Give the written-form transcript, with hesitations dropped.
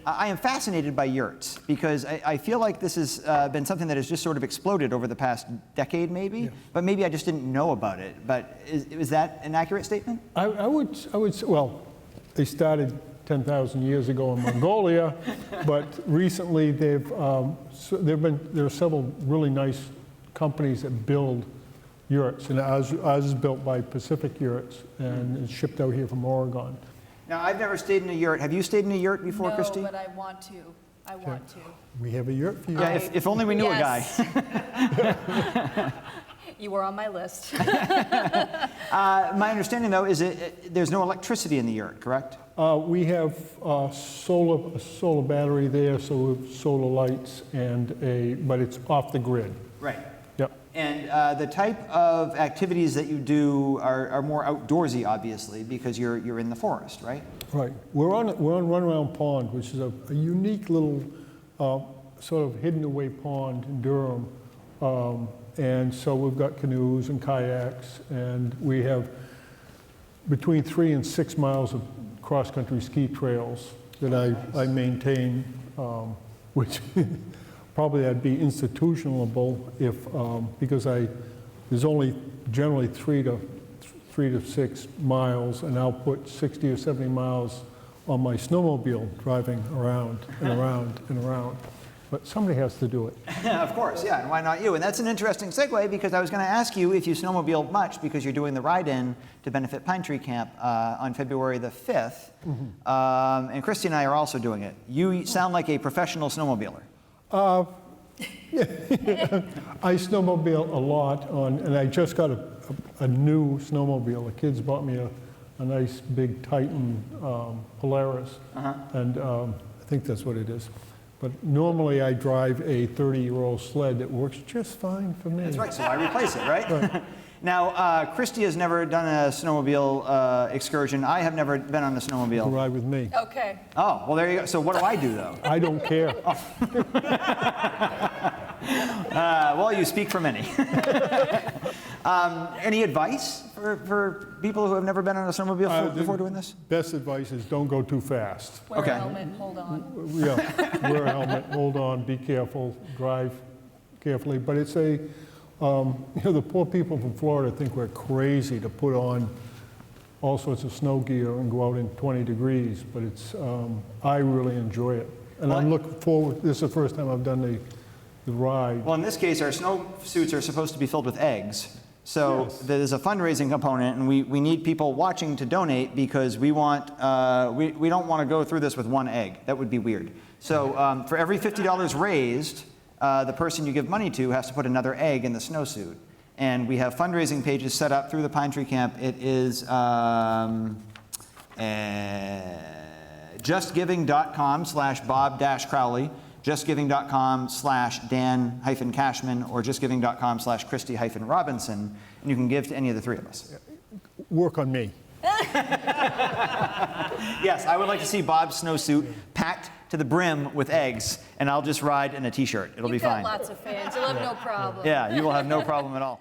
I am fascinated by yurts because I feel like this has been something that has just sort of exploded over the past decade, maybe. Yeah. But maybe I just didn't know about it. But is that an accurate statement? I would say, well, they started 10,000 years ago in Mongolia, but recently there are several really nice companies that build yurts, and ours is built by Pacific Yurts and is shipped out here from Oregon. Now, I've never stayed in a yurt. Have you stayed in a yurt before, Christie? No, but I want to. I want to. We have a yurt for you. Yeah, if only we knew a guy. You were on my list. My understanding, though, is there's no electricity in the yurt, correct? We have a solar battery there, so we have solar lights but it's off the grid. Right. Yep. And the type of activities that you do are more outdoorsy, obviously, because you're in the forest, right? Right. We're on Runaround Pond, which is a unique little sort of hidden away pond in Durham. And so we've got canoes and kayaks, and we have between 3 and 6 miles of cross-country ski trails that I maintain, which probably I'd be institutionalable if, because there's only generally 3 to 6 miles, and I'll put 60 or 70 miles on my snowmobile driving around and around and around. But somebody has to do it. Of course, yeah, and why not you? And that's an interesting segue, because I was going to ask you if you snowmobile much, because you're doing the ride-in to benefit Pine Tree Camp on February the 5th, and Christie and I are also doing it. You sound like a professional snowmobiler. I snowmobile a lot, and I just got a new snowmobile. The kids bought me a nice big Titan Polaris, and I think that's what it is. But normally I drive a 30-year-old sled that works just fine for me. That's right, so I replace it, right? Now, Christie has never done a snowmobile excursion. I have never been on a snowmobile. Ride with me. Okay. Oh, well, there you go. So what do I do, though? I don't care. Well, you speak for many. Any advice for people who have never been on a snowmobile before doing this? Best advice is don't go too fast. Wear a helmet, hold on. Yeah, wear a helmet, hold on, be careful, drive carefully. But it's you know, the poor people from Florida think we're crazy to put on all sorts of snow gear and go out in 20 degrees, but I really enjoy it. And I'm looking forward, this is the first time I've done the ride. Well, in this case, our snowsuits are supposed to be filled with eggs. So there's a fundraising component, and we need people watching to donate, because we don't want to go through this with one egg. That would be weird. So for every $50 raised, the person you give money to has to put another egg in the snowsuit. And we have fundraising pages set up through the Pine Tree Camp. It is justgiving.com/Bob-Crowley, justgiving.com/Dan-Cashman, or justgiving.com/Christie-Robinson, and you can give to any of the three of us. Work on me. Yes, I would like to see Bob's snowsuit packed to the brim with eggs, and I'll just ride in a t-shirt. It'll be fine. You've got lots of fans. You'll have no problem. Yeah, you will have no problem at all.